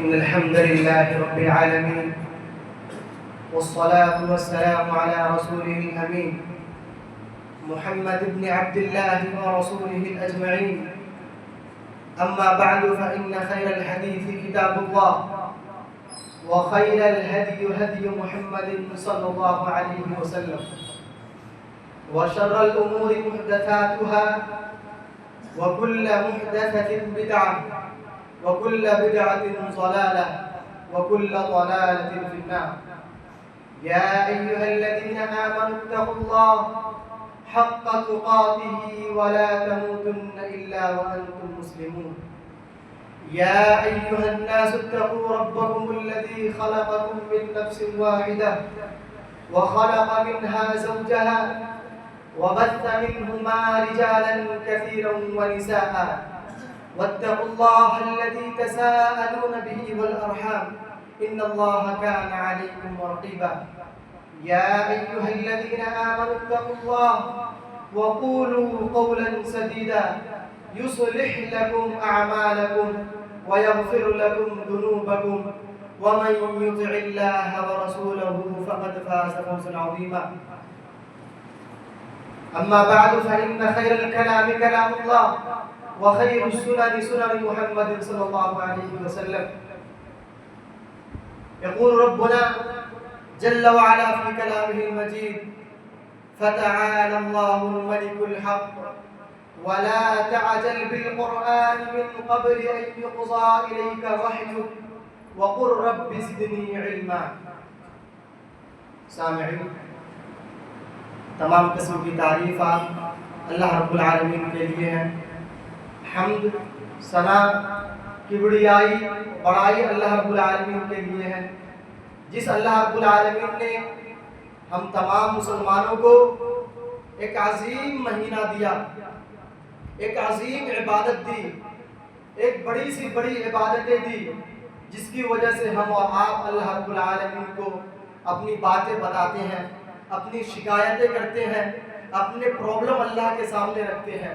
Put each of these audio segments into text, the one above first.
إن الحمد لله رب العالمين، والصلاة والسلام على رسوله الأمين محمد بن عبد الله ورسوله الأجمعين. أما بعد، فإن خير الحديث كتاب الله، وخير الهدي هدي محمد صلى الله عليه وسلم، وشر الأمور محدثاتها، وكل محدثة بدعة، وكل بدعة ضلالة، وكل ضلالة في النار. يا أيها الذين آمنوا اتقوا الله حق تقاته ولا تموتن إلا وأنتم مسلمون. يا أيها الناس اتقوا ربكم الذي خلقكم من نفس واحدة، وخلق منها زوجها، وبث منهما رجالا كثيرا ونساء، واتقوا الله الذي تساءلون به والأرحام، إن الله كان عليكم رقيبا. يا أيها الذين آمنوا اتقوا الله وقولوا قولا سديدا يصلح لكم أعمالكم ويغفر لكم ذنوبكم، ومن يطع الله ورسوله فقد فاز فوزا عظيما. أما بعد، فإن خير الكلام كلام الله، وخير السنن سنن محمد صلى الله عليه وسلم. يقول ربنا جل وعلا في كلامه المجيد: فتعالى الله الملك الحق، ولا تعجل بالقرآن من قبل أن يقضى إليك وحيه، وقل رب زدني علما. سامعین، تمام قسم کی تعریفات اللہ رب العالمین کے لیے ہیں. حمد، ثنا، کبریائی، بڑائی اللہ رب العالمین کے لیے ہے. جس اللہ رب العالمین نے ہم تمام مسلمانوں کو ایک عظیم مہینہ دیا، ایک عظیم عبادت دی، ایک بڑی سی بڑی عبادتیں دی، جس کی وجہ سے ہم اور آپ اللہ رب العالمین کو اپنی باتیں بتاتے ہیں، اپنی شکایتیں کرتے ہیں، اپنے پرابلم اللہ کے سامنے رکھتے ہیں.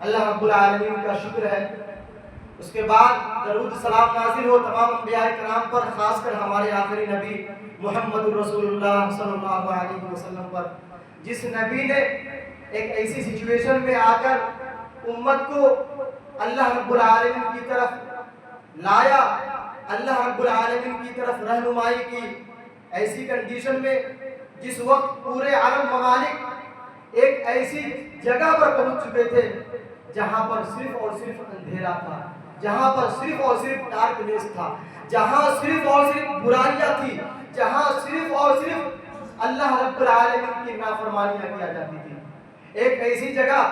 اللہ رب العالمین کا شکر ہے. اس کے بعد درود سلام نازل ہو تمام انبیاء کرام پر، خاص کر ہمارے آخری نبی محمد رسول اللہ صلی اللہ علیہ وسلم پر، جس نبی نے ایک ایسی سچویشن میں آ کر امت کو اللہ رب العالمین کی طرف لایا، اللہ رب العالمین کی طرف رہنمائی کی. ایسی کنڈیشن میں جس وقت پورے عرب ممالک ایک ایسی جگہ پر پہنچ چکے تھے جہاں پر صرف اور صرف اندھیرا تھا، جہاں پر صرف اور صرف ڈارکنیس تھا، جہاں صرف اور صرف برائیاں تھی، جہاں صرف اور صرف اللہ رب العالمین کی نافرمانیاں کیا جاتی تھی. ایک ایسی جگہ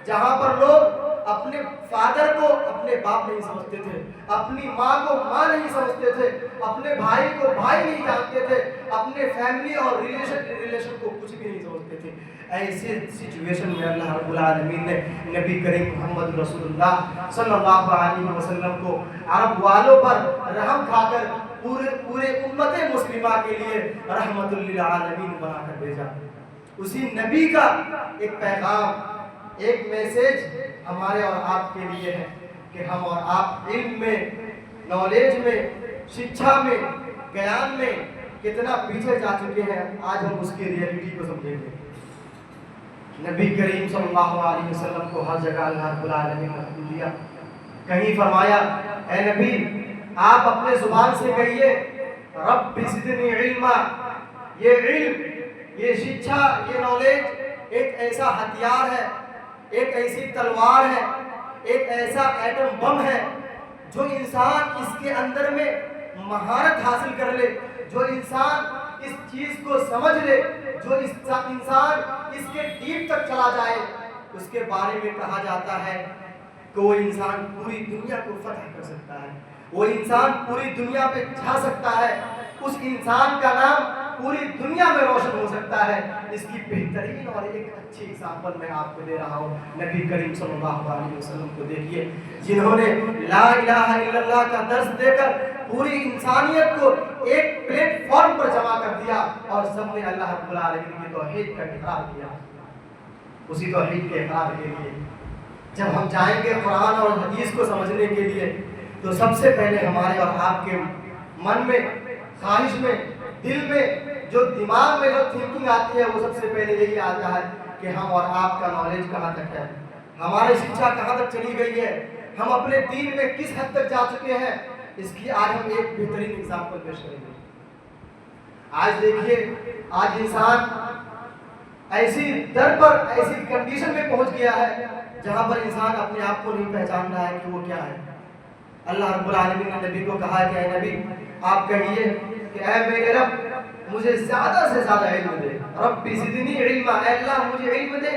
جہاں پر لوگ اپنے فادر کو اپنے باپ نہیں سمجھتے تھے، اپنی ماں کو ماں نہیں سمجھتے تھے، اپنے بھائی کو بھائی نہیں جانتے تھے، اپنے فیملی اور ریلیشن کو کچھ بھی نہیں سمجھتے تھے. ایسے سچویشن میں اللہ رب العالمین نے نبی کریم محمد رسول اللہ صلی اللہ علیہ وسلم کو عرب والوں پر رحم کھا کر پورے امت مسلمہ کے لیے رحمت للعالمین بنا کر بھیجا. اسی نبی کا ایک پیغام، ایک میسیج ہمارے اور آپ کے لیے ہے کہ ہم اور آپ علم میں، نالج میں، شکشا میں، گیان میں کتنا پیچھے جا چکے ہیں. آج ہم اس کی ریئلٹی کو سمجھیں گے. نبی کریم صلی اللہ علیہ وسلم کو ہر جگہ اللہ رب العالمین نے حکم دیا. کہیں فرمایا: اے نبی، آپ اپنے زبان سے کہیے رب زدنی علما. یہ علم، یہ شکشا، یہ نالج ایک ایسا ہتھیار ہے، ایک ایسی تلوار ہے، ایک ایسا ایٹم بم ہے جو انسان اس کے اندر میں مہارت حاصل کر لے، جو انسان اس چیز کو سمجھ لے، جو انسان اس کے ڈیپ تک چلا جائے. اس کے بارے میں کہا جاتا ہے کہ وہ انسان پوری دنیا کو فتح کر سکتا ہے، وہ انسان پوری دنیا پہ جا سکتا ہے، اس انسان کا نام پوری دنیا میں روشن ہو سکتا ہے. اس کی بہترین اور ایک اچھی ایگزامپل میں آپ کو دے رہا ہوں. نبی کریم صلی اللہ علیہ وسلم کو دیکھیے، جنہوں نے لا الہ الا اللہ کا درس دے کر پوری انسانیت کو ایک پلیٹ فارم پر جمع کر دیا اور سب نے اللہ رب العالمین کی توحید کا اقرار کیا. اسی توحید کے اقرار کے لیے جب ہم جائیں گے قرآن اور حدیث کو سمجھنے کے لیے، تو سب سے پہلے ہمارے اور آپ کے من میں، خواہش میں، دل میں، جو دماغ میں جو تھنکنگ آتی ہے وہ سب سے پہلے یہی آتا ہے کہ ہم اور آپ کا نالج کہاں تک ہے، ہماری شکشا کہاں تک چلی گئی ہے، ہم اپنے دین میں کس حد تک جا چکے ہیں۔ اس کی آج ہم ایک بہترین ایگزامپل پیش کریں گے۔ آج دیکھیے، آج انسان ایسی در پر، ایسی کنڈیشن میں پہنچ گیا ہے جہاں پر انسان اپنے آپ کو نہیں پہچان رہا ہے کہ وہ کیا ہے۔ اللہ رب العالمین نے نبی کو کہا کہ اے نبی آپ کہیے کہ اے میرے رب مجھے زیادہ سے زیادہ علم دے، رب زدنی علما، اے اللہ مجھے علم دے،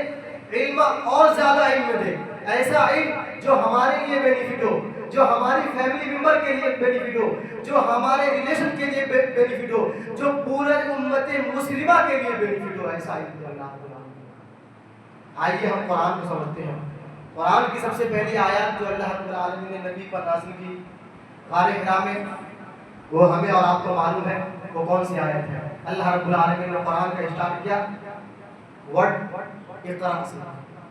علم اور زیادہ علم دے، ایسا علم جو ہمارے لیے بینیفٹ ہو، جو ہماری فیملی ممبر کے لیے بینیفٹ ہو، جو ہمارے ریلیشن کے لیے بینیفٹ ہو، جو پورے امت مسلمہ کے لیے بینیفٹ ہو، ایسا علم دے اللہ رب العالمین۔ آئیے ہم قرآن کو سمجھتے ہیں۔ قرآن کی سب سے پہلی آیات جو اللہ رب العالمین نے نبی پر نازل کی غار حرا میں، وہ ہمیں اور آپ کو معلوم ہے وہ کون سی آیت ہے۔ اللہ رب العالمین نے قرآن کا اسٹارٹ کیا ورڈ اقرا سے۔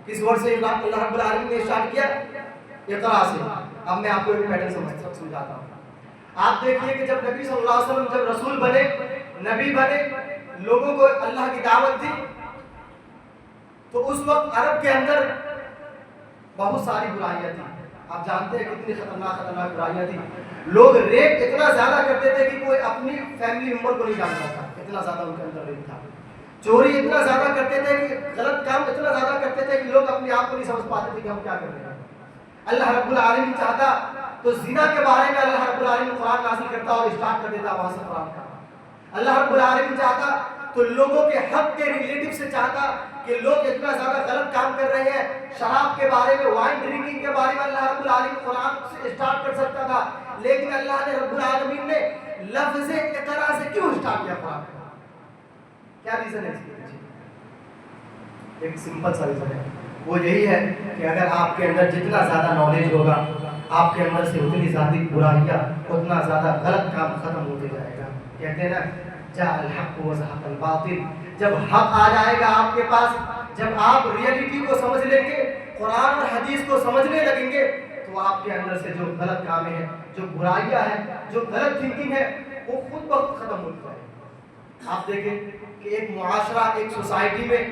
کس ورڈ سے اللہ رب العالمین نے اسٹارٹ کیا؟ اقرا سے۔ اب میں آپ کو ایک پیٹرن سمجھاتا ہوں۔ آپ دیکھیے کہ جب نبی صلی اللہ علیہ وسلم جب رسول بنے، نبی بنے، لوگوں کو اللہ کی دعوت دی، تو اس وقت عرب کے اندر بہت ساری برائیاں تھیں۔ آپ جانتے ہیں کتنی خطرناک برائیاں تھیں۔ لوگ ریپ اتنا زیادہ کرتے تھے کہ کوئی اپنی فیملی ممبر کو نہیں جانتا تھا، اتنا زیادہ ان کے اندر ریپ تھا۔ چوری اتنا زیادہ کرتے تھے کہ غلط کام اتنا زیادہ کرتے تھے کہ لوگ اپنے آپ کو نہیں سمجھ پاتے تھے کہ ہم کیا کر رہے ہیں۔ اللہ رب العالمین چاہتا تو زنا کے بارے میں اللہ رب العالمین قرآن نازل کرتا اور اسٹارٹ کر دیتا وہاں سے قرآن کا۔ اللہ رب العالمین چاہتا تو لوگوں کے حق کے ریلیٹو سے چاہتا کہ لوگ اتنا زیادہ غلط کام کر رہے ہیں، شراب کے بارے میں، وائن ڈرنکنگ کے بارے میں اللہ رب العالمین قرآن سے اسٹارٹ کر سکتا تھا، لیکن اللہ نے رب العالمین نے لفظ اقرا سے کیوں اسٹارٹ کیا قرآن کا؟ کیا ریزن ہے اس کے پیچھے؟ ایک سمپل سا ریزن ہے، وہ یہی ہے کہ اگر آپ کے اندر جتنا زیادہ نالج ہوگا، آپ کے اندر سے اتنی زیادہ برائیاں، اتنا زیادہ غلط کام ختم ہوتے جائے گا۔ کہتے ہیں نا جاء الحق وزهق الباطل، جب حق آ جائے گا آپ کے پاس، جب آپ ریئلٹی کو سمجھ لیں گے، قرآن اور حدیث کو سمجھنے لگیں گے، تو آپ کے اندر سے جو غلط کام ہیں، جو برائیاں ہیں، جو غلط تھنکنگ ہے، وہ خود بخود ختم ہو جائے گا۔ آپ دیکھیں کہ ایک معاشرہ، ایک سوسائٹی میں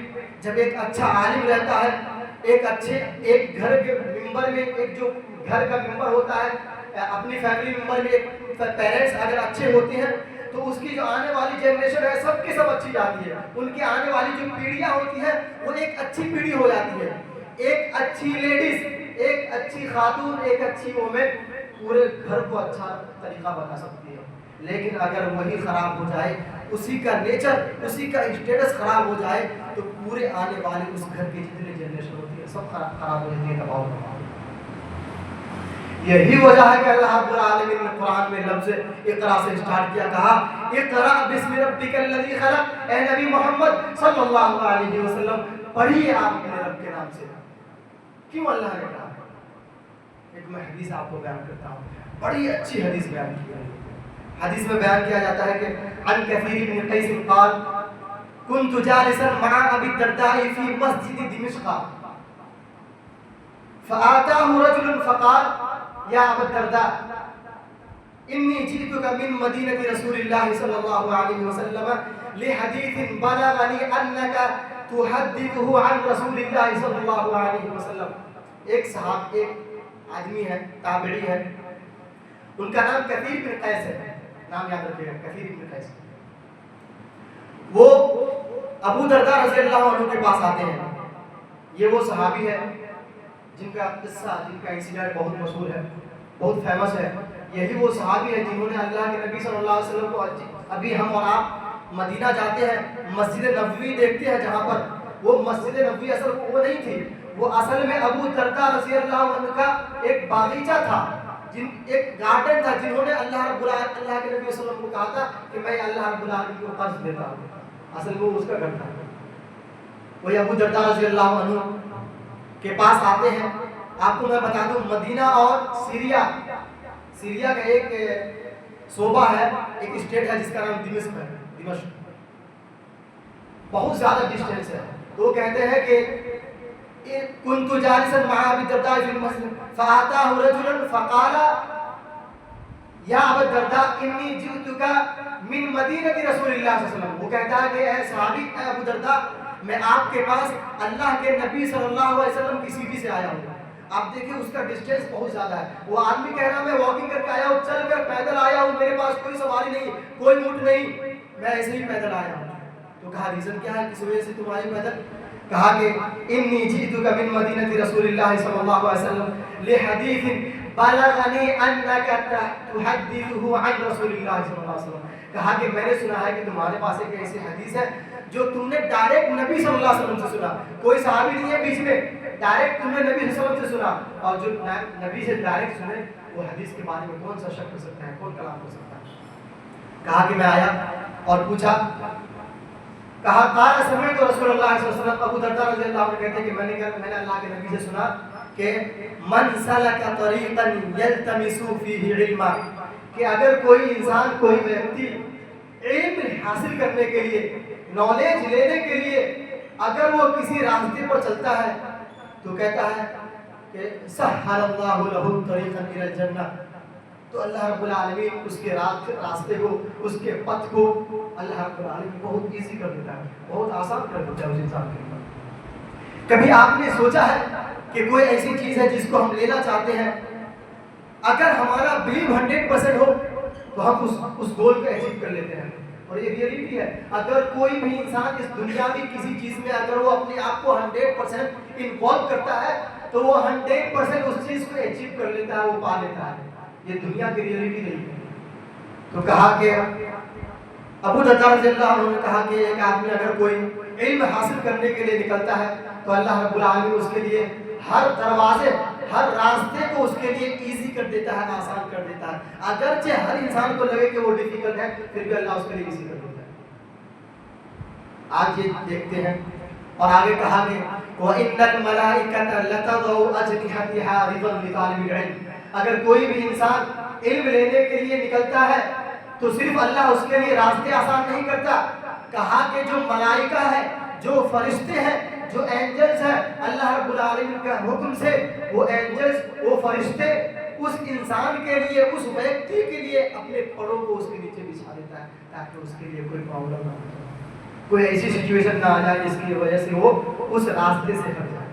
جب ایک اچھا عالم رہتا ہے، ایک گھر کے ممبر میں، ایک جو گھر کا ممبر ہوتا ہے، اپنی فیملی ممبر میں ایک پیرنٹس اگر اچھے ہوتے ہیں تو اس کی جو آنے والی جنریشن ہے سب کی سب اچھی جاتی ہے، ان کی آنے والی جو پیڑھیاں ہوتی ہیں وہ ایک اچھی پیڑھی ہو جاتی ہے۔ ایک اچھی لیڈیز، ایک اچھی خاتون، ایک اچھی وومن پورے گھر کو اچھا طریقہ بتا سکتی ہے، لیکن اگر وہی خراب ہو جائے، اسی کا نیچر، اسی کا اسٹیٹس خراب ہو جائے، تو پورے آنے والے اس گھر کی جتنی جنریشن ہوتی ہے سب خراب ہو جاتی ہے، تباہ ہو جاتی ہے۔ یہی وجہ ہے کہ اللہ رب العالمین نے قرآن میں لفظ اقرا سے اسٹارٹ کیا، کہا اقرا بسم ربک الذی خلق، اے نبی محمد صلی اللہ علیہ وسلم پڑھیے آپ اپنے رب کے نام سے۔ کیوں اللہ نے کہا؟ ایک میں حدیث آپ کو بیان کرتا ہوں، بڑی اچھی حدیث بیان کی ہے۔ حدیث میں بیان کیا جاتا ہے کہ عن کثیر بن قیس قال كنت جالسا مع ابي الدرداء في مسجد دمشق فآتاه رجل فقال يا ابا الدرداء اني جئتك من مدينة رسول الله صلى الله عليه وسلم لحديث بلغني انك تحدثه عن رسول الله صلى الله عليه وسلم۔ ایک آدمی ہے، تابعی ہے، ان کا نام کثیر بن قیس ہے، نام یاد رکھیے گا، کثیر بن قیس۔ وہ ابو درداء رضی اللہ عنہ کے پاس آتے ہیں۔ یہ وہ صحابی ہے جن کا قصہ، جن کا انسیڈنٹ بہت مشہور ہے، بہت فیمس ہے۔ یہی وہ صحابی ہے جنہوں نے اللہ کے نبی صلی اللہ علیہ وسلم کو، ابھی ہم اور آپ مدینہ جاتے ہیں، مسجد نبوی دیکھتے ہیں، جہاں پر وہ مسجد نبوی اصل وہ نہیں تھی، وہ اصل میں ابو درداء رضی اللہ عنہ کا ایک باغیچہ تھا، ایک گارڈن تھا، جنہوں نے اللہ کے نبی صلی اللہ علیہ وسلم کو کہا تھا کہ میں اللہ رب العالمین کو قرض دیتا ہوں، اصل وہ اس کا گھر تھا۔ وہی ابو درداء رضی اللہ عنہ کے پاس آتے ہیں۔ آپ کو میں بتا دوں، مدینہ اور سیریا کا ایک صوبہ ہے، ایک اسٹیٹ ہے جس کا نام دمشق ہے، دمشق، بہت زیادہ ڈسٹینس ہے۔ تو وہ کہتے ہیں کہ كنت جالسا مع ابي الدرداء في المسجد فاتاه رجل فقال یا ابو الدرداء انی جئتک من مدینہ رسول اللہ صلی اللہ علیہ وسلم، وہ کہتا ہے کہ اے صحابی، اے ابو الدرداء، میں آپ کے پاس اللہ کے نبی صلی اللہ علیہ وسلم کی سٹی سے آیا ہوں۔ آپ دیکھیں اس کا ڈسٹینس بہت زیادہ ہے، وہ آدمی کہہ رہا میں واکنگ کر کے آیا ہوں، چل کر پیدل آیا ہوں، میرے پاس کوئی سواری نہیں، کوئی اونٹ نہیں، میں ایسے ہی پیدل آیا ہوں۔ تو کہا ریزن کیا ہے، کس وجہ سے تم آئے پیدل؟ کہا کہ انی جئتک من مدینہ رسول اللہ صلی اللہ علیہ وسلم لحدیث بلغنی انک تحدثه عن رسول اللہ صلی اللہ علیہ وسلم۔ کہا کہ میں نے سنا ہے کہ تمہارے پاس ایک ایسی حدیث ہے جو تم نے ڈائریکٹ نبی صلی اللہ علیہ وسلم سے سنا، کوئی صحابی نہیں ہے بیچ میں، ڈائریکٹ تم نے نبی صلی اللہ علیہ وسلم سے سنا، اور جو نبی سے ڈائریکٹ سنے وہ حدیث کے بارے میں کون سا شک کر سکتا ہے، کون کلام کر سکتا ہے؟ کہا کہ میں آیا اور پوچھا، کہا قال سمعت رسول اللہ صلی اللہ علیہ وسلم، ابو درداء رضی اللہ عنہ کہتے ہیں کہ میں نے اللہ کے نبی سے سنا کہ من سلک طریقا یلتمس فیہ علما، کہ اگر کوئی انسان، کوئی ویکتی علم حاصل کرنے کے لیے، نالج لینے کے لیے اگر وہ کسی راستے پر چلتا ہے تو کہتا ہے کہ سہل اللہ لہ طریقا الی الجنہ، تو اللہ رب العالمین اس کے راستے کو، اس کے پتھ کو اللہ رب العالمین بہت ایزی کر دیتا ہے، بہت آسان کر دیتا ہے اس انسان کے لیے۔ کبھی آپ نے سوچا ہے کہ کوئی ایسی چیز ہے جس کو ہم لینا چاہتے ہیں، اگر ہمارا بلیو 100% ہو تو ہم اس گول کو اچیو کر لیتے ہیں، اور یہ ریئلٹی ہے۔ اگر کوئی بھی انسان اس دنیا کی کسی چیز میں اگر وہ اپنے آپ کو 100% انوالو کرتا ہے تو وہ 100% اس چیز کو اچیو کر لیتا ہے، وہ پا لیتا ہے۔ یہ دنیا کی ریئلٹی نہیں ہے۔ تو کہا کہ ابو درداء رضی اللہ عنہ نے کہا کہ ایک آدمی اگر کوئی علم حاصل کرنے کے لیے نکلتا ہے تو اللہ رب العالمین اس کے لیے ہر دروازے، ہر راستے کو اس کے لیے ایزی کر دیتا ہے، آسان کر دیتا ہے، اگرچہ ہر انسان کو لگے کہ وہ ڈیفیکلٹ ہے پھر بھی اللہ اس کے لیے ایزی کر دیتا ہے۔ آج یہ دیکھتے ہیں، اور آگے کہا کہ وَإِنَّ الْمَلَائِكَةَ لَتَضَعُ أَجْنِحَتَهَا رِضًا لِطَالِبِ الْعِلْمِ، اگر کوئی بھی انسان علم لینے کے لیے نکلتا ہے تو صرف اللہ اس کے لیے راستے آسان نہیں کرتا، کہا کہ جو ملائکہ ہے، جو فرشتے ہیں، جو اینجلز ہیں، اللہ رب العالمین کا حکم سے وہ اینجلز، وہ فرشتے اس انسان کے لیے، اس ویکتی کے لیے اپنے پروں کو اس کے نیچے بچھا دیتا ہے تاکہ اس کے لیے کوئی پرابلم نہ ہو، کوئی ایسی سچویشن نہ آ جائے جس کی وجہ سے وہ اس راستے سے ہٹ جائے۔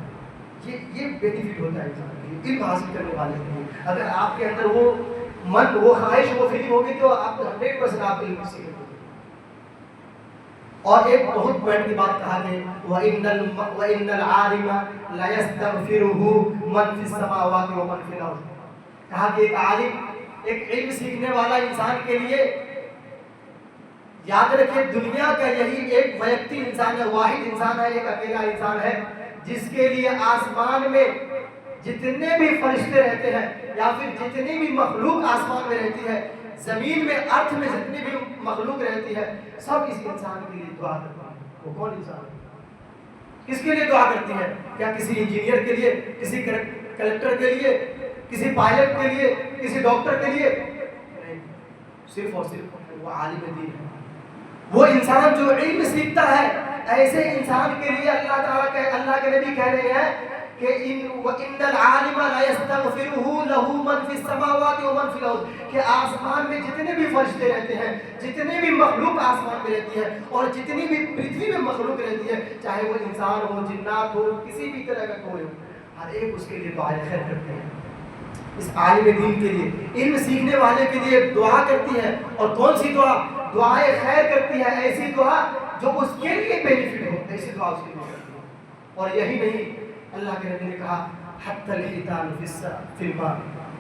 یہ بینیفٹ ہوتا ہے انسان کے لیے، علم حاصل کرنے والے کے لیے۔ اگر آپ کے اندر وہ من، وہ خواہش، وہ فیلنگ ہوگی تو آپ 100% آپ علم سیکھیں گے۔ اور ایک بہت پوائنٹ کی بات کہا کہ وَإِنَّ الْعَالِمَ لَيَسْتَغْفِرُهُ مَنْ فِي السَّمَاوَاتِ وَمَنْ فِي الْأَرْضِ، کہا کہ ایک عالم، ایک علم سیکھنے والا انسان کے لیے یاد رکھیں دنیا کا یہی ایک ویکتی انسان ہے، واحد انسان ہے، ایک اکیلا انسان ہے جس کے لیے آسمان میں جتنے بھی فرشتے رہتے ہیں یا پھر جتنی بھی مخلوق آسمان میں رہتی ہے، زمین میں، ارتھ میں جتنی بھی مخلوق رہتی ہے، سب اس انسان کے لیے دعا کرتی ہے۔ وہ کون انسان ہے؟ کس کے لیے دعا کرتی ہے؟ کیا کسی انجینئر کے لیے، کسی کلیکٹر کے لیے، کسی پائلٹ کے لیے، کسی ڈاکٹر کے لیے؟ نہیں، صرف اور صرف وہ عالم دین ہے، وہ انسان جو علم سیکھتا ہے۔ ایسے انسان کے لیے اللہ تعالیٰ اللہ کے نبی کہہ رہے ہیں کہ وَإِنَّ الْعَالِمَ لَيَسْتَغْفِرُهُ لَهُ مَنْ فِي السَّمَاوَاتِ وَمَنْ فِي الْأَرْضِ، کہ آسمان میں جتنے بھی فرشتے رہتے ہیں، جتنے بھی مخلوق آسمان میں رہتی ہے، اور جتنی بھی پرتھوی میں مخلوق رہتی ہے، چاہے وہ انسان ہو، جنات ہو، کسی بھی طرح کا کوئی ہو، ہر ایک اس کے لیے دعائیں خیر کرتے ہیں۔ اس عالم دین کے لیے، علم سیکھنے والے کے لیے دعا کرتی ہے، اور کون سی دعا؟ دعائیں خیر کرتی ہے، ایسی دعا جو اس کے لیے بینیفٹ ہو، ایسی دعا اس کے لیے کرتی ہے۔ اور یہی نہیں، اللہ کے نبی نے کہا حتی الحیتان فی الماء،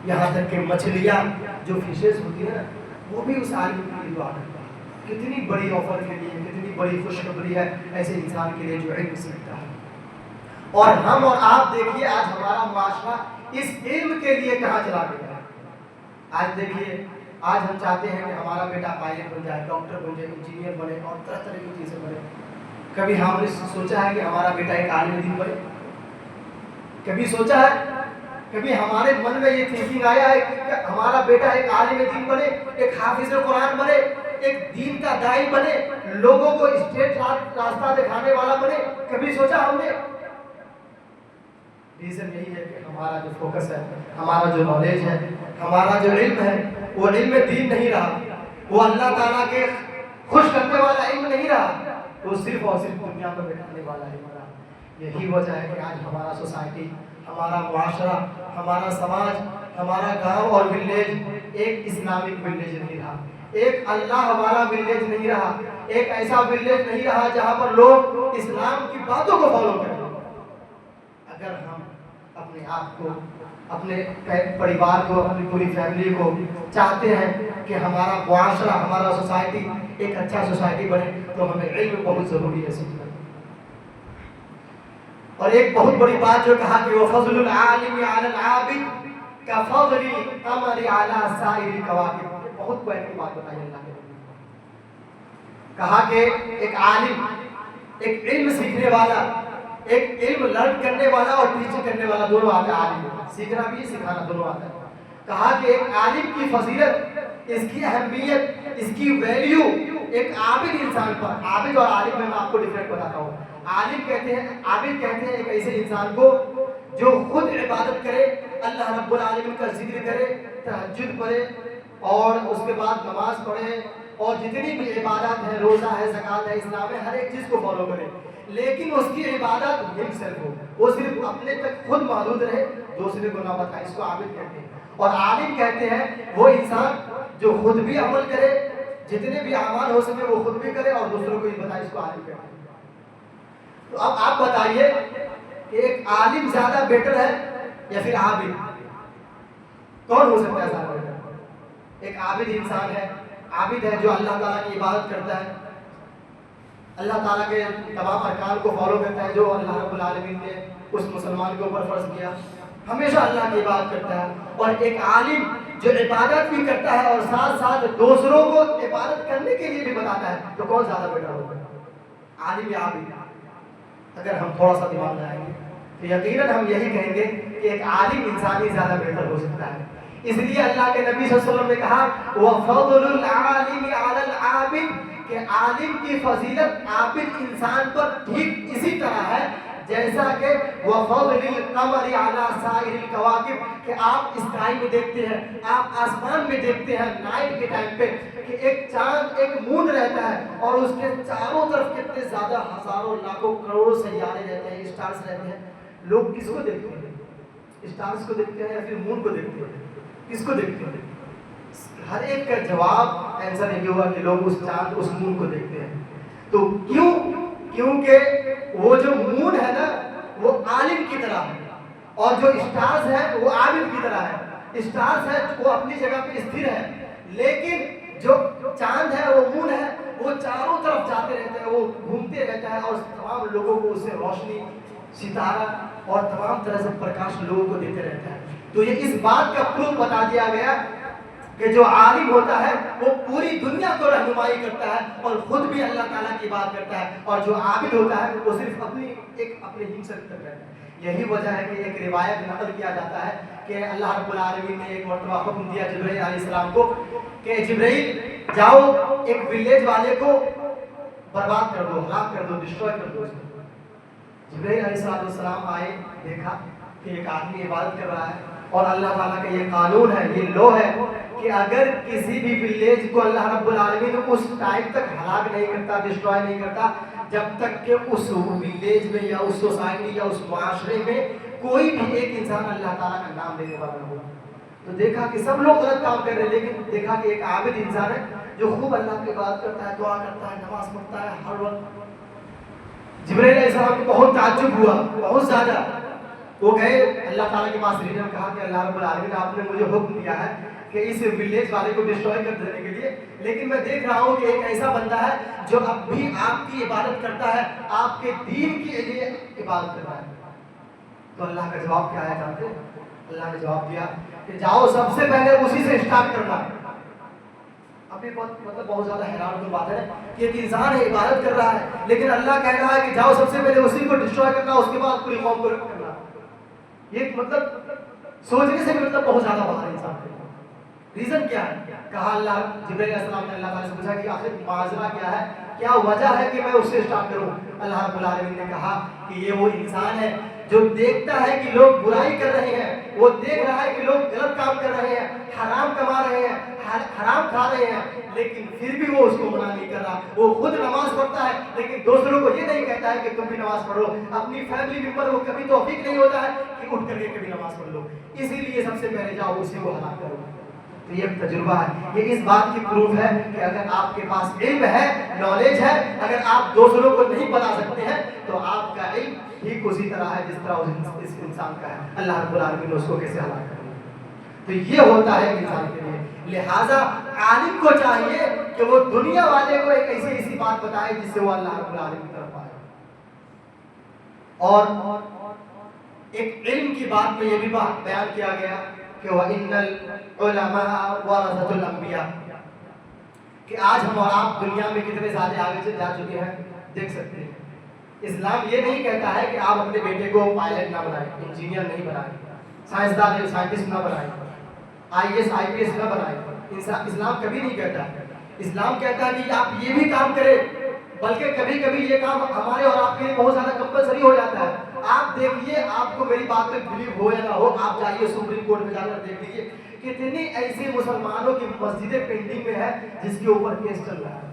یہاں تک کہ مچھلیاں جو فشز ہوتی ہیں وہ بھی اس عالم کے لیے دعا کرتا ہے۔ کتنی بڑی آفر کے لیے، کتنی بڑی خوشخبری ہے ایسے انسان کے لیے جو علم سیکھتا ہے۔ اور ہم اور آپ دیکھیے آج ہمارا معاشرہ اس علم کے لیے کہاں چلا گیا ہے۔ آج دیکھیے، آج ہم چاہتے ہیں کہ ہمارا بیٹا پائلٹ بن جائے، ڈاکٹر بن جائے، انجینئر بنے، اور طرح طرح کی چیزیں بنے۔ کبھی ہم نے سوچا ہے کہ ہمارا بیٹا ایک عالم دین بنے؟ کبھی سوچا ہے؟ کبھی ہمارے من میں یہ تھنکنگ آیا ہے کہ ہمارا بیٹا ایک عالم دین بنے، ایک حافظ قرآن بنے، ایک دین کا داعی بنے، لوگوں کو اسٹریٹ راستہ دکھانے والا بنے؟ کبھی سوچا ہم نے؟ ریزن یہی ہے کہ ہمارا جو فوکس ہے، ہمارا جو نالج ہے، ہمارا جو علم ہے، وہ علم دین نہیں رہا، وہ اللہ تعالیٰ کے خوش کرنے والا علم نہیں رہا، وہ صرف اور صرف دنیا میں بٹھانے والا علم رہا۔ یہی وجہ ہے کہ آج ہمارا سوسائٹی، ہمارا معاشرہ، ہمارا سماج، ہمارا گاؤں اور ولیج ایک اسلامک ولیج نہیں رہا، ایک اللہ والا ولیج نہیں رہا، ایک ایسا ولیج نہیں رہا جہاں پر لوگ اسلام کی باتوں کو فالو کریں۔ اگر ہم اپنے آپ کو، اپنے پریوار کو، اپنی پوری فیملی کو چاہتے ہیں کہ ہمارا معاشرہ، ہمارا سوسائٹی ایک اچھا سوسائٹی بنے، تو ہمیں علم بہت ضروری ہے سیکھنا۔ اور ایک بہت بڑی بات جو کہا کہ وَفَضْلُ الْعَالِمِ عَلَى الْعَابِدِ كَفَضْلِ الْقَمَرِ عَلَى سَائِرِ الْكَوَاكِبِ۔ بہت بڑی بات بتائی اللہ نے، کہا کہ ایک عالم، ایک علم سیکھنے والا، ایک علم لرن کرنے والا اور ٹیچ کرنے والا دونوں آتا ہے، عالم سیکھنا بھی سکھانا دونوں آتا ہے۔ کہا کہ ایک عالم کی فضیلت، اس کی اہمیت، اس کی ویلیو ایک عابد انسان پر، عابد اور عالم میں آپ کو ڈفرینٹ بتاتا ہوں۔ عالم کہتے ہیں، عابد کہتے ہیں ایک ایسے انسان کو جو خود عبادت کرے، اللہ رب العالمین کا ذکر کرے، تہجد پڑھے اور اس کے بعد نماز پڑھے اور جتنی بھی عبادات ہیں، روزہ ہے، زکوٰۃ ہے، اسلام ہے، ہر ایک چیز کو فالو کرے، لیکن اس کی عبادت ہمسیلف ہو، وہ صرف اپنے تک خود محدود رہے، دوسرے کو نہ بتائے، اس کو عابد کہتے ہیں۔ اور عالم کہتے ہیں وہ انسان جو خود بھی عمل کرے، جتنے بھی اعمال ہو سکے وہ خود بھی کرے اور دوسروں کو بھی بتائے، اس کو عالم کہتے ہیں۔ تو اب آپ بتائیے کہ ایک عالم زیادہ بیٹر ہے یا پھر عابد؟ کون ہو سکتا ہے زیادہ بیٹر؟ ایک عابد انسان ہے، عابد ہے جو اللہ تعالیٰ کی عبادت کرتا ہے، اللہ تعالیٰ کے تمام ارکان کو فالو کرتا ہے جو اللہ رب العالمین نے اس مسلمان کے اوپر فرض کیا، ہمیشہ اللہ کی عبادت کرتا ہے۔ اور ایک عالم جو عبادت بھی کرتا ہے اور ساتھ ساتھ دوسروں کو عبادت کرنے کے لیے بھی بتاتا ہے، تو کون زیادہ بیٹر ہوگا، عالم یا عابد؟ اگر ہم تھوڑا سا دماغ لگائیں گے تو یقیناً ہم یہی کہیں گے کہ ایک عالم انسان ہی زیادہ بہتر ہو سکتا ہے۔ اس لیے اللہ کے نبی صلی اللہ علیہ وسلم نے کہا وَفَضْلُ الْعَالِمِ عَلَى الْعَابِدِ، کہ عالم کی فضیلت عابد انسان پر ٹھیک اسی طرح ہے جیسا کہ وَفَضْلِ الْقَمَرِ عَلَى سَائِرِ الْكَوَاكِبِ، کہ آپ اسکائی میں دیکھتے ہیں، آپ آسمان میں دیکھتے ہیں نائٹ کے ٹائم پہ کہ ایک چاند، ایک مون رہتا ہے اور اس کے چاروں طرف کتنے زیادہ ہزاروں لاکھوں کروڑوں سیارے رہتے ہیں، اسٹارز رہتے ہیں۔ لوگ کس کو دیکھتے ہیں؟ اسٹارز کو دیکھتے ہیں یا پھر مون کو دیکھتے ہیں؟ کس کو دیکھتے ہیں؟ ہر ایک کا جواب آنسر یہ ہوا کہ لوگ اس چاند، اس مون کو دیکھتے ہیں۔ تو کیوں؟ کیونکہ وہ جو مون ہے نا وہ عالم کی طرح ہے اور جو اسٹارز ہے وہ عابد کی طرح ہے۔ اسٹارز ہے وہ اپنی جگہ پہ استھر ہے، لیکن جو چاند ہے وہ مون ہے وہ چاروں طرف جاتے رہتے ہیں، وہ گھومتے رہتا ہے اور تمام لوگوں کو اس سے روشنی، ستارہ اور تمام طرح سے پرکاش لوگوں کو دیتے رہتا ہے۔ تو یہ اس بات کا پروف بتا دیا گیا کہ جو عالم ہوتا ہے وہ پوری دنیا کو رہنمائی کرتا ہے اور خود بھی اللہ تعالیٰ کی بات کرتا ہے، اور جو عابد ہوتا ہے وہ صرف اپنی ہمسک تک رہتا ہے۔ یہی وجہ ہے کہ ایک روایت نقل کیا جاتا ہے کہ اللہ رب العالمین نے ایک مرتبہ حکم دیا جبرائیل علیہ السلام کو کہ جبرائیل جاؤ ایک ولیج والے کو برباد کر دو، ہلاک کر دو، ڈسٹروائے کر دو۔ جبرائیل علیہ السلام آئے، دیکھا کہ ایک آدمی عبادت کر رہا ہے اور اللہ تعالیٰ کا یہ قانون ہے، یہ لو ہے کہ اگر کسی بھی ولیج کو اللہ رب العالمین اس ٹائم تک ہلاک نہیں کرتا، ڈسٹروائے نہیں کرتا جب تک کہ اس ولیج میں یا اس سوسائٹی یا اس معاشرے میں کوئی بھی ایک انسان اللہ تعالیٰ کا نام لینے والا نہ ہو۔ تو دیکھا کہ سب لوگ غلط کام کر رہے ہیں، لیکن دیکھا کہ ایک عابد انسان ہے جو خوب اللہ کی بات کرتا ہے، دعا کرتا ہے، نماز پڑھتا ہے ہر وقت۔ جبرائیل علیہ السلام کو بہت تعجب ہوا، بہت زیادہ۔ وہ گئے اللہ تعالیٰ کے پاس، ریجن کہا کہ اللہ رب العالمین آپ نے مجھے حکم دیا ہے کہ اس ولیج والے کو ڈسٹروائے کر دینے کے لیے، لیکن میں دیکھ رہا ہوں کہ ایک ایسا بندہ ہے جو اب بھی آپ کی عبادت کرتا ہے، آپ کے دین کے لیے عبادت کرتا ہے۔ تو اللہ کا جواب کیا ہے جانتے ہیں؟ اللہ نے جواب دیا کہ جاؤ سب سے پہلے اسی سے اسٹارٹ کرنا۔ ابھی بہت زیادہ حیران کن بات ہے کہ ایک انسان ہے عبادت کر رہا ہے، لیکن اللہ کہہ رہا ہے کہ جاؤ سب سے پہلے اسی کو ڈسٹروائے کرنا، اس کے بعد پوری قوم کو کرنا۔ یہ سوچنے سے بھی بہت زیادہ باہر انسان ہے۔ ریزن کیا ہے؟ کہا اللہ، جبرائیل علیہ السلام نے اللہ تعالیٰ سے پوچھا کہ آخر معاذرہ کیا ہے، کیا وجہ ہے کہ میں اس سے اسٹارٹ کروں؟ اللہ رب العالمین نے کہا کہ یہ وہ انسان ہے جو دیکھتا ہے کہ لوگ برائی کر رہے ہیں، وہ دیکھ رہا ہے کہ لوگ غلط کام کر رہے ہیں، حرام کما رہے ہیں، حرام کھا رہے ہیں، لیکن پھر بھی وہ اس کو منع نہیں کر رہا. وہ خود نماز پڑھتا ہے لیکن دوسروں کو یہ نہیں کہتا ہے کہ تم بھی نماز پڑھو. اپنی فیملی ممبر کو کبھی توفیق نہیں ہوتا ہے کہ اٹھ کر کے کبھی نماز پڑھ لو. اسی لیے سب سے پہلے جاؤ اسے وہ ہلاک کرو. تو یہ تجربہ ہے، یہ اس بات کی پروف ہے کہ اگر آپ کے پاس علم ہے، نالج ہے، اگر آپ دوسروں کو نہیں بتا سکتے ہیں تو آپ کا علم ٹھیک اسی طرح ہے جس طرح اس انسان کا ہے. اللہ رب العالمین نے اس کو کیسے ہلاک کرے. تو یہ ہوتا ہے انسان کے لیے. لہٰذا عالم کو چاہیے کہ وہ دنیا والے کو ایک ایسی بات بتائے جس سے وہ اللہ رب العالمین کی طرف آئے. اور ایک علم کی بات میں یہ بھی بیان کیا گیا کہ وَإِنَّ الْعُلَمَاءَ وَرَثَةُ الْأَنْبِيَاء، کہ آج ہم اور آپ دنیا میں کتنے زیادہ آگے سے جا چکے ہیں دیکھ سکتے ہیں. اسلام یہ نہیں کہتا ہے کہ آپ اپنے بیٹے کو پائلٹ نہ بنائیں، انجینئر نہیں بنائیں، سائنسدان سائنٹسٹ نہ بنائیں، IAS IPS نہ بنائیں. اسلام کبھی نہیں کہتا. اسلام کہتا ہے کہ آپ یہ بھی کام کریں، بلکہ کبھی کبھی یہ کام ہمارے اور آپ کے لیے بہت زیادہ کمپلسری ہو جاتا ہے. آپ دیکھیے، آپ کو میری بات پہ بلیو ہو یا نہ ہو، آپ جائیے سپریم کورٹ میں جا کر دیکھ لیجیے کتنی ایسے مسلمانوں کی مسجدیں پینڈنگ میں ہے جس کے اوپر کیس چل رہا ہے.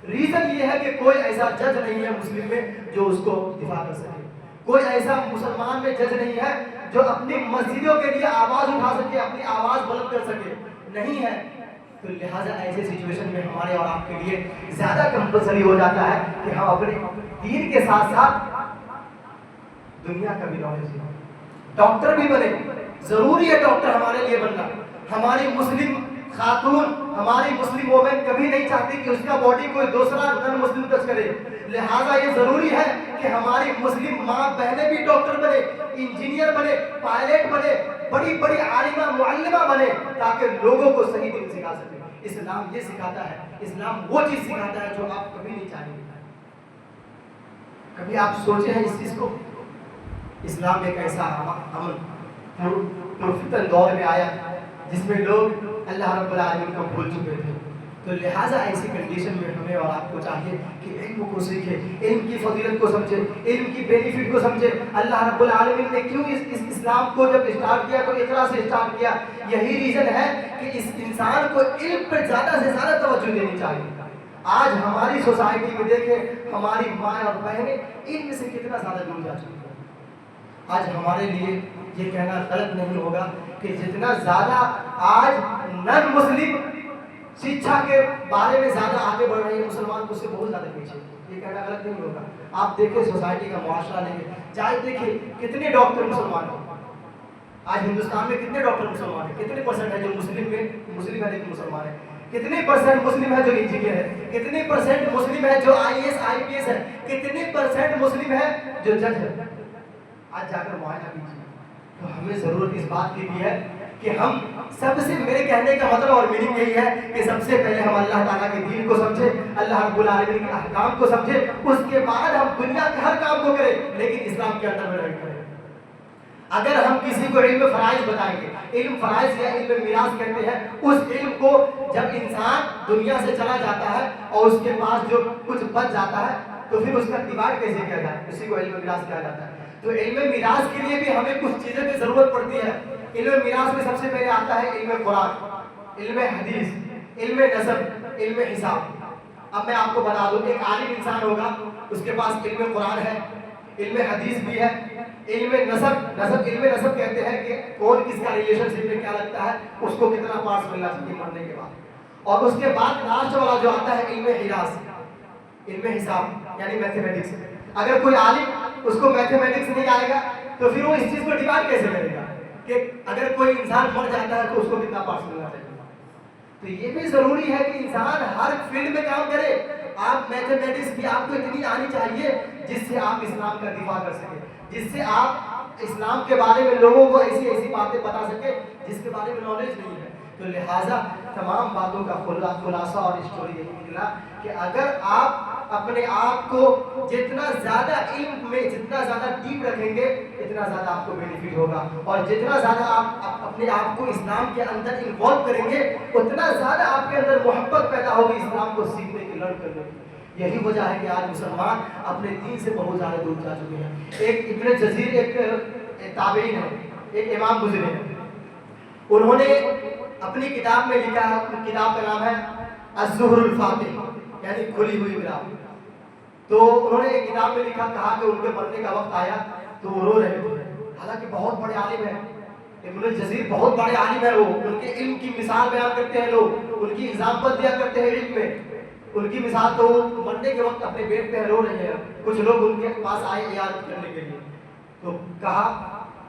ریزن یہ ہے کہ کوئی ایسا جج نہیں ہے مسلم میں جو اس کو دفاع کر سکے. کوئی ایسا مسلمان میں جج نہیں ہے جو اپنی مسجدوں کے لیے آواز اٹھا سکے، اپنی آواز بلند کر سکے، نہیں ہے. تو لہٰذا ایسے سچویشن میں ہمارے اور آپ کے لیے زیادہ کمپلسری ہو جاتا ہے کہ ہم اپنے دین کے ساتھ ساتھ دنیا کا بھی نالج لیں. ڈاکٹر بھی بنے، ضروری ہے ڈاکٹر ہمارے لیے بننا. ہماری مسلم خاتون، ہماری مسلم وومن کبھی نہیں چاہتی کہ اس کا باڈی کوئی دوسرا نن مسلم ٹچ کرے. لہٰذا یہ ضروری ہے کہ ہماری مسلم ماں بہنیں بھی ڈاکٹر بنے، انجینئر بنے، پائلٹ بنے، بڑی بڑی عالمہ معلمہ بنے، تاکہ لوگوں کو صحیح دین سکھا سکے. اسلام یہ سکھاتا ہے، اسلام وہ چیز سکھاتا ہے جو آپ کبھی نہیں چاہیں گے. کبھی آپ سوچے ہیں اس چیز کو؟ اسلام ایک ایسا عمل پرفتن دور میں آیا جس میں لوگ اللہ رب العالمین کو بھول چکے تھے. تو لہٰذا ایسی کنڈیشن میں ہمیں اور آپ کو چاہیے کہ علم کو سیکھے، علم کی فضیلت کو سمجھے، علم کی بینیفٹ کو سمجھے. اللہ رب العالمین نے کیوں اس اسلام کو جب اسٹارٹ کیا تو اقرا سے اسٹارٹ کیا. یہی ریزن ہے کہ اس انسان کو علم پر زیادہ سے زیادہ توجہ دینی چاہیے. آج ہماری سوسائٹی میں دیکھیں، ہماری ماں اور بہنیں علم سے کتنا زیادہ دور جا چکی ہیں. آج ہمارے لیے یہ کہنا غلط نہیں ہوگا کہ جتنا زیادہ آج نن مسلم شکشا کے بارے میں زیادہ آگے بڑھ رہے ہیں، مسلمان اس سے بہت زیادہ پیچھے. یہ کہنا غلط نہیں ہوگا. آپ دیکھیں سوسائٹی کا معاشرہ لیں گے، چاہے دیکھیں کتنے ڈاکٹر مسلمان ہیں. آج ہندوستان میں کتنے ڈاکٹر مسلمان ہیں؟ کتنے پرسنٹ ہے جو مسلم ہے لیکن مسلمان ہے؟ کتنے پرسنٹ مسلم ہے جو انجینئر ہے؟ کتنے پرسنٹ مسلم ہے جو IAS IPS ہے؟ کتنے پرسنٹ مسلم ہے جو جج ہے؟ آج جا کر معائنہ کیجیے. تو ہمیں ضرورت اس بات کی بھی ہے کہ ہم سب سے، میرے کہنے کا مطلب اور میننگ یہی ہے کہ سب سے پہلے ہم اللہ تعالیٰ کے دین کو سمجھے، اللہ رب العالمین کے احکام کو سمجھے. اس کے بعد ہم دنیا کے ہر کام کو کریں لیکن اسلام کے اندر میں رہ کریں. اگر ہم کسی کو علم فرائض بتائیں گے، علم فرائض یا علم میراث کہتے ہیں، اس علم کو جب انسان دنیا سے چلا جاتا ہے اور اس کے پاس جو کچھ بچ جاتا ہے تو پھر اس کا ڈیوائڈ کیسے کیا جائے؟ اسی کو علم میراث کہا جاتا ہے. تو علم میراث کے لیے بھی ہمیں کچھ چیزوں کی ضرورت پڑتی ہے. علم میراث میں سب سے پہلے آتا ہے علم قرآن، علم حدیث، علم نسب، علم حساب. اب میں آپ کو بتا دوں، ایک عالم انسان ہوگا، اس کے پاس علم قرآن ہے، علم حدیث بھی ہے، علم نسب علم نسب کہتے ہیں کہ کون کس کا ریلیشن شپ میں کیا لگتا ہے، اس کو کتنا پارٹس ملنا چاہیے مرنے کے بعد. اور اس کے بعد لاسٹ والا جو آتا ہے علم حراس، علم حساب یعنی میتھمیٹکس. اگر کوئی عالم اس کو میتھمیٹکس نہیں آئے گا تو پھر وہ اس چیز کو ڈیوائڈ کیسے کرے گا کہ اگر کوئی انسان مر جاتا ہے تو اس کو کتنا پارٹس ملنا چاہیے. تو یہ بھی ضروری ہے کہ انسان ہر فیلڈ میں کام کرے. آپ میتھمیٹکس بھی آپ کو اتنی آنی چاہیے جس سے آپ اسلام کا دفاع کر سکیں، جس سے آپ اسلام کے بارے میں لوگوں کو ایسی ایسی باتیں بتا سکیں جس کے بارے میں نالج نہیں ہے. تو لہٰذا تمام باتوں کا خلاصہ اور اسٹوری یہی نکلا کہ اگر آپ اپنے آپ کو جتنا زیادہ علم میں جتنا زیادہ ڈیپ رکھیں گے اتنا زیادہ آپ کو بینیفٹ ہوگا. اور جتنا زیادہ آپ اپنے آپ کو اسلام کے اندر انوالو کریں گے اتنا زیادہ آپ کے اندر محبت پیدا ہوگی اسلام کو سیکھنے کی، لرن کرنے کی. یہی وجہ ہے کہ آج مسلمان اپنے دین سے بہت زیادہ دور جا چکے ہیں۔ ایک ابن جزیر ایک تابعین ہے، ایک امام گزرے ہیں، انہوں نے اپنی کتاب میں لکھا ہے، اپنی کتاب کا نام ہے الزہر الفاتح، یعنی کھلی ہوئی کتاب۔ تو انہوں نے ایک کتاب میں لکھا، کہا کہ ان کے مرنے کا وقت آیا تو وہ رو رہے تھے، حالانکہ بہت بڑے عالم ہیں ابن الجزیر، بہت بڑے عالم ہیں وہ، ان کے علم کی مثال بیان کرتے ہیں لوگ، ان کی ایگزامپل دیا کرتے ہیں علم میں، ان کی مثال۔ تو مرنے کے وقت اپنے بیٹ پہ رو رہے ہیں، کچھ لوگ ان کے پاس آئے عیادت کرنے کے لیے، تو کہا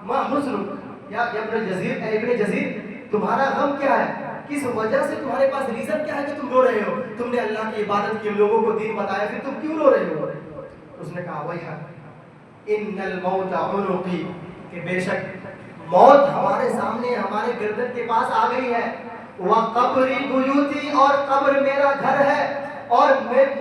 ما حزنک یا ابن جزیر، اے ابن جزیر تمہارا غم کیا ہے، کس وجہ سے تمہارے پاس ریزن کیا ہے کہ تم رو رہے ہو، تم نے اللہ کی عبادت کی، لوگوں کو دین بتایا، پھر تم کیوں رو رہے ہو؟ اس نے کہا وہی ہے ان الموت عنقی، کہ بے شک موت ہمارے سامنے، ہمارے گردن کے پاس آ گئی ہے، وقبری بیوتی، اور قبر میرا گھر ہے، اور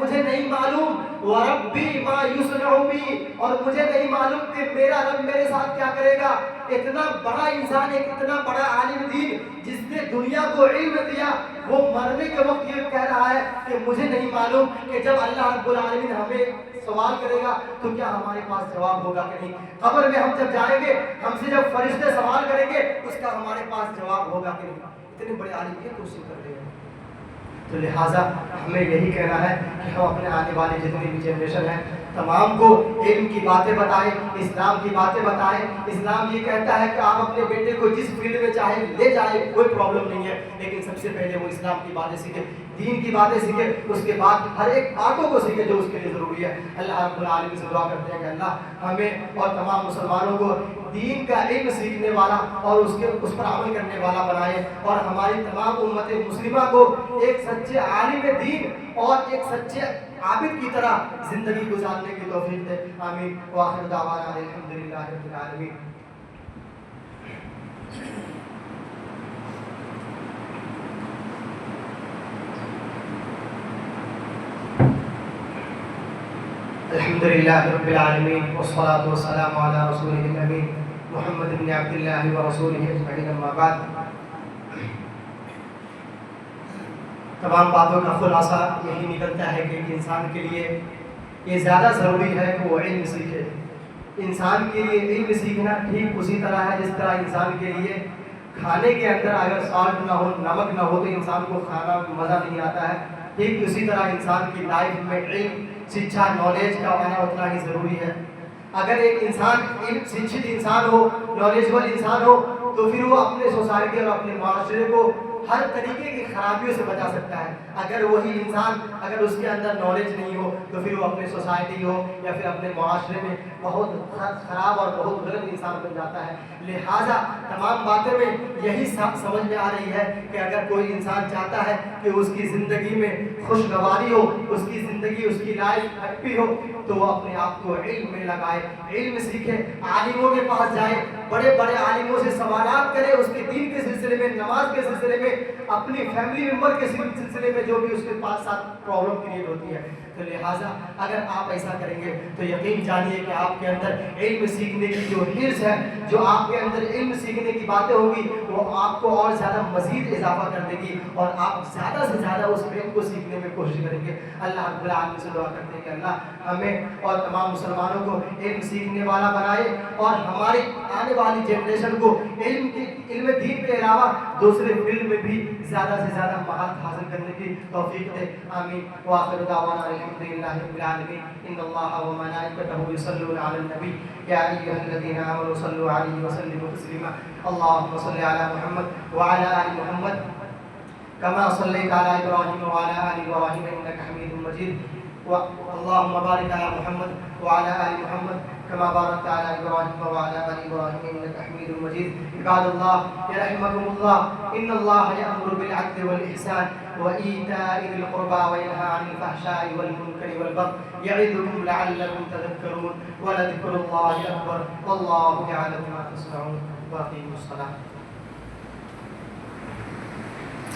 مجھے نہیں معلوم وربی ما یصنع بی، اور مجھے نہیں معلوم کہ میرا رب میرے ساتھ کیا کرے گا۔ اتنا بڑا انسان، ایک اتنا بڑا عالم دین جس نے دنیا کو علم دیا، وہ مرنے کے وقت یہ کہہ رہا ہے کہ مجھے نہیں معلوم کہ جب اللہ رب العالمین ہمیں سوال کرے گا تو کیا ہمارے پاس جواب ہوگا کہ نہیں، قبر میں ہم جب جائیں گے، ہم سے جب فرشتے سوال کریں گے اس کا ہمارے پاس جواب ہوگا کہ نہیں۔ اتنے بڑے عالم یہ کوشش کر رہے ہیں، تو لہٰذا ہمیں یہی کہنا ہے کہ ہم اپنے آنے والے جتنی بھی جنریشن ہے تمام کو علم کی باتیں بتائیں، اسلام کی باتیں بتائیں۔ اسلام یہ کہتا ہے کہ آپ اپنے بیٹے کو جس فیلڈ میں چاہے لے جائیں، کوئی پرابلم نہیں ہے، لیکن سب سے پہلے وہ اسلام کی باتیں سیکھے، دین کی باتیں سیکھے، اس کے بعد ہر ایک باتوں کو سیکھے جو اس کے لیے ضروری ہے۔ اللہ رب العالمین سے دعا کرتے ہیں کہ اللہ ہمیں اور تمام مسلمانوں کو دین کا علم سیکھنے والا اور اس پر عمل کرنے والا بنائے، اور ہماری تمام امت مسلمہ کو ایک سچے عالم دین اور ایک سچے عابد کی طرح زندگی گزارنے کی توفیق دے، آمین۔ وآخر دعوانا الحمدللہ رب العالمین۔ الحمدللہ رب العالمین، والصلاة والسلام علی رسولہ الامین محمد بن عبد اللہ ورسولہ اجمعین، اما بعد۔ تمام باتوں کا خلاصہ یہی نکلتا ہے کہ ایک انسان کے لیے یہ زیادہ ضروری ہے کہ وہ علم سیکھے۔ انسان کے لیے علم سیکھنا ٹھیک اسی طرح ہے جس طرح انسان کے لیے کھانے کے اندر اگر سالٹ نہ ہو، نمک نہ ہو، تو انسان کو کھانا مزہ نہیں آتا ہے۔ ٹھیک اسی طرح انسان کی لائف میں علم، شکشا، نالج کا ہونا اتنا ہی ضروری ہے۔ اگر ایک انسان شکشت انسان ہو، نالجبل انسان ہو، تو پھر وہ اپنے سوسائٹی اور اپنے معاشرے کو ہر طریقے کی خرابیوں سے بچا سکتا ہے۔ اگر وہی انسان اگر اس کے اندر نالج نہیں ہو تو پھر وہ اپنے سوسائٹی ہو یا پھر اپنے معاشرے میں بہت خراب اور بہت غلط انسان بن جاتا ہے۔ لہٰذا تمام باتیں میں یہی سمجھ میں آ رہی ہے کہ اگر کوئی انسان چاہتا ہے کہ اس کی زندگی میں خوشگواری ہو، اس کی زندگی، اس کی لائف ہیپی ہو، تو وہ اپنے آپ کو علم میں لگائے، علم سیکھے، عالموں کے پاس جائے، بڑے بڑے عالموں سے سوالات کرے، اس کے دین کے سلسلے میں، نماز کے سلسلے میں، اپنی فیملی ممبر کے سلسلے میں جو بھی اس کے پاس ساتھ پرابلم کریٹ ہوتی ہے۔ تو لہٰذا اگر آپ ایسا کریں گے تو یقین جانیے کہ آپ کے اندر علم سیکھنے کی جو حرص ہے، جو آپ کے اندر علم سیکھنے کی باتیں ہوگی، وہ آپ کو اور زیادہ مزید اضافہ کر دے گی، اور آپ زیادہ سے زیادہ اس علم کو سیکھنے میں کوشش کریں گے۔ اللہ رب العالمین سے دعا کرتے ہیں کہ اللہ ہمیں اور تمام مسلمانوں کو علم سیکھنے والا بنائے، اور ہماری آنے والی جنریشن کو علم دین کے علاوہ دوسرے فیلڈ میں بھی زیادہ سے زیادہ مہارت حاصل کرنے کی توفیق دے، آمین۔ وآخر دعوانا الحمدللہ رب العالمین۔ ان اللہ وملائکتہ یصلون علی النبی یا ایھا الذین آمنوا صلوا علیہ وسلموا تسلیما۔ اللهم صل علی محمد وعلى آل محمد كما صليت على ابراہیم وعلى آل ابراہیم انک حمید مجید۔ اللهم بارك على محمد وعلى آل محمد كما باركت على إبراهيم وعلى آل إبراهيم إنك حميد مجيد۔ عباد الله يرحمكم الله، إن الله يأمر بالعدل والإحسان وإيتاء ذي القربى وينهى عن الفحشاء والمنكر والبغي يعظكم لعلكم تذكرون، ولذكر الله أكبر والله يعلم ما تصنعون، وأقيموا الصلاة۔